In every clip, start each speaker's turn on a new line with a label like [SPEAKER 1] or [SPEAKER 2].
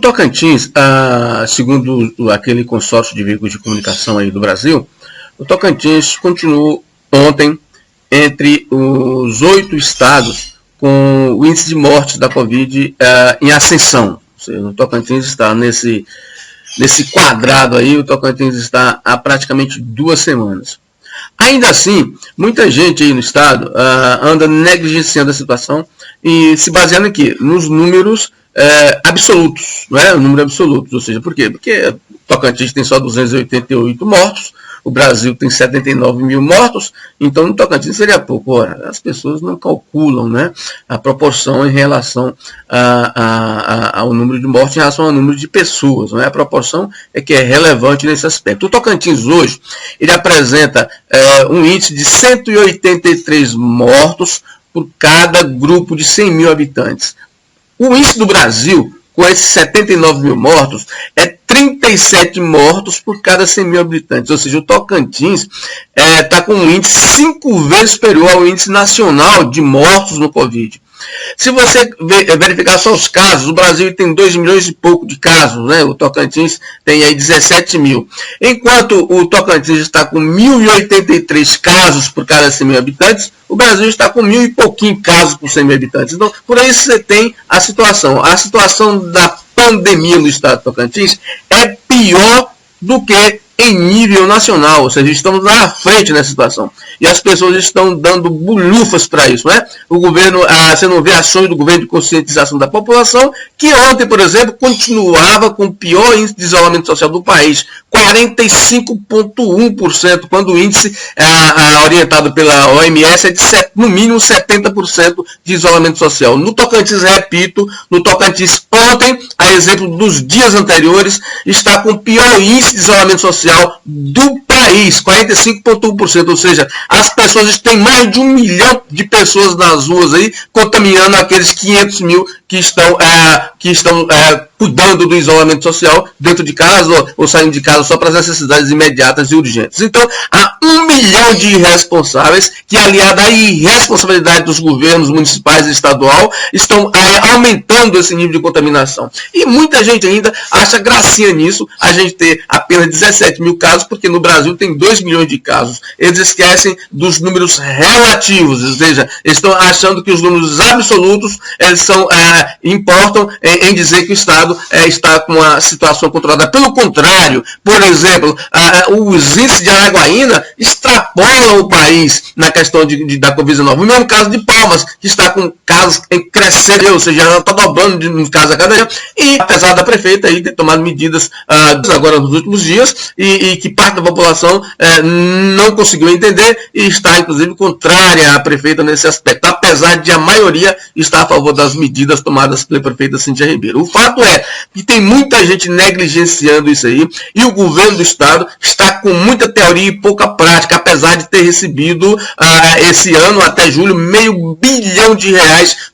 [SPEAKER 1] Tocantins, segundo aquele consórcio de veículos de comunicação aí do Brasil, o Tocantins continuou ontem entre os 8 estados com o índice de mortes da Covid em ascensão. Ou seja, o Tocantins está nesse quadrado aí, o Tocantins está há praticamente 2 semanas. Ainda assim, muita gente aí no estado anda negligenciando a situação e se baseando aqui nos números absolutos, não é? Números absolutos, ou seja, por quê? Porque o Tocantins tem só 288 mortos, o Brasil tem 79 mil mortos, então no Tocantins seria pouco. Ora, as pessoas não calculam, né, a proporção em relação ao número de mortes em relação ao número de pessoas. Não é? A proporção é que é relevante nesse aspecto. O Tocantins hoje ele apresenta um índice de 183 mortos por cada grupo de 100 mil habitantes. O índice do Brasil, com esses 79 mil mortos, é 37 mortos por cada 100 mil habitantes. Ou seja, o Tocantins está com um índice 5 vezes superior ao índice nacional de mortos no Covid. Se você verificar só os casos, o Brasil tem 2 milhões e pouco de casos, né? O Tocantins tem aí 17 mil. Enquanto o Tocantins está com 1.083 casos por cada 100 mil habitantes, o Brasil está com 1.000 e pouquinho casos por 100 mil habitantes. Então, por aí você tem a situação. A situação da pandemia no estado do Tocantins é pior do que em nível nacional, ou seja, estamos lá à frente nessa situação. E as pessoas estão dando bulhufas para isso, né? O governo, você não vê ações do governo de conscientização da população, que ontem, por exemplo, continuava com o pior índice de isolamento social do país, 45,1%, quando o índice orientado pela OMS é de no mínimo 70% de isolamento social. No Tocantins, repito, no Tocantins ontem, a exemplo dos dias anteriores, está com o pior índice de isolamento social do país, 45,1%, ou seja, as pessoas têm mais de 1 milhão de pessoas nas ruas aí, contaminando aqueles 500 mil que estão cuidando do isolamento social dentro de casa ou saindo de casa só para as necessidades imediatas e urgentes. Então, há 1 milhão de irresponsáveis que, aliado à irresponsabilidade dos governos municipais e estadual, estão aumentando esse nível de contaminação. E muita gente ainda acha gracinha nisso, a gente ter apenas 17 mil casos, porque no Brasil tem 2 milhões de casos. Eles esquecem dos números relativos, ou seja, estão achando que os números absolutos importam em dizer que o Estado está com a situação controlada. Pelo contrário, por exemplo, os índices de Araguaína extrapolam o país na questão da Covid-19. O mesmo caso de Palmas, que está com casos crescendo, ou seja, ela está dobrando de casos a cada dia, e apesar da prefeita aí ter tomado medidas agora nos últimos dias, e que parte da população não conseguiu entender e está, inclusive, contrária à prefeita nesse aspecto, apesar de a maioria estar a favor das medidas tomadas pela prefeita Cíntia Ribeiro. O fato é que tem muita gente negligenciando isso aí, e o governo do estado está com muita teoria e pouca prática, apesar de ter recebido esse ano, até julho, R$500 bilhão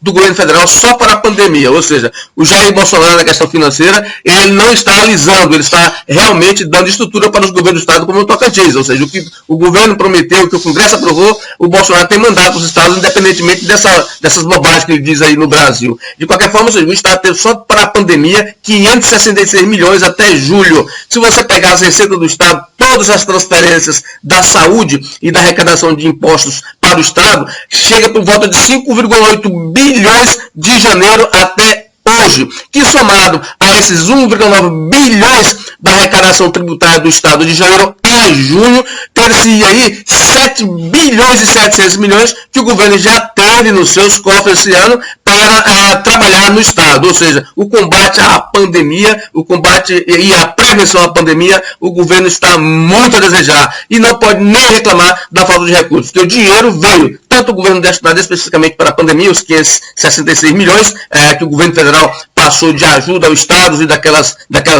[SPEAKER 1] do governo federal só para a pandemia. Ou seja, o Jair Bolsonaro, na questão financeira, ele não está alisando, ele está realmente dando estrutura para os governos do estado como o Tocantins. Ou seja, o que o governo prometeu, o que o Congresso aprovou, o Bolsonaro tem mandado para os estados, independentemente dessas bobagens que ele diz aí no Brasil. De qualquer forma, ou seja, o estado teve só para a pandemia 566 milhões até julho. Se você pegar as receitas do estado, todas as transferências da saúde e da arrecadação de impostos para o estado, chega por volta de 5,8 bilhões de janeiro até hoje, que somado a esses 1,9 bilhões da arrecadação tributária do estado de janeiro a junho, ter-se aí 7 bilhões e 700 milhões que o governo já teve nos seus cofres esse ano para trabalhar no estado. Ou seja, o combate à pandemia, o combate e a prevenção à pandemia, o governo está muito a desejar e não pode nem reclamar da falta de recursos, porque o dinheiro veio, tanto o governo destinado especificamente para a pandemia, os 566 milhões que o governo federal passou de ajuda aos estados e daquelas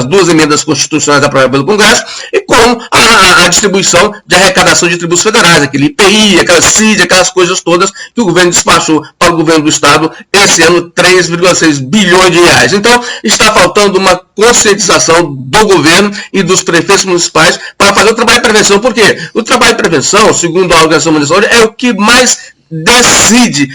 [SPEAKER 1] 2 emendas constitucionais aprovadas pelo Congresso, e com a distribuição de arrecadação de tributos federais, aquele IPI, aquela CID, aquelas coisas todas que o governo despachou para o governo do estado esse ano, 3,6 bilhões de reais. Então, está faltando uma conscientização do governo e dos prefeitos municipais para fazer o trabalho de prevenção. Por quê? O trabalho de prevenção, segundo a Organização Mundial de Saúde, é o que mais decide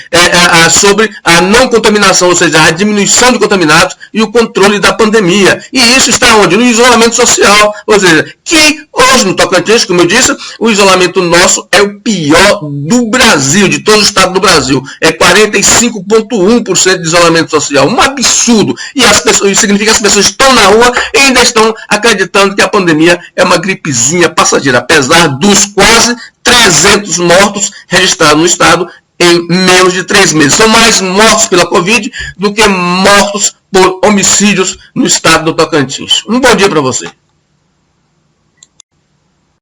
[SPEAKER 1] sobre a não contaminação, ou seja, a diminuição de contaminados e o controle da pandemia. E isso está onde? No isolamento social. Ou seja, que hoje no Tocantins, como eu disse, o isolamento nosso é o pior do Brasil, de todo o estado do Brasil. É 45,1% de isolamento social. Um absurdo. E as pessoas, significa que as pessoas estão na rua e ainda estão acreditando que a pandemia é uma gripezinha passageira, apesar dos quase 300 mortos registrados no estado em menos de 3 meses. São mais mortos pela Covid do que mortos por homicídios no estado do Tocantins. Um bom dia para você.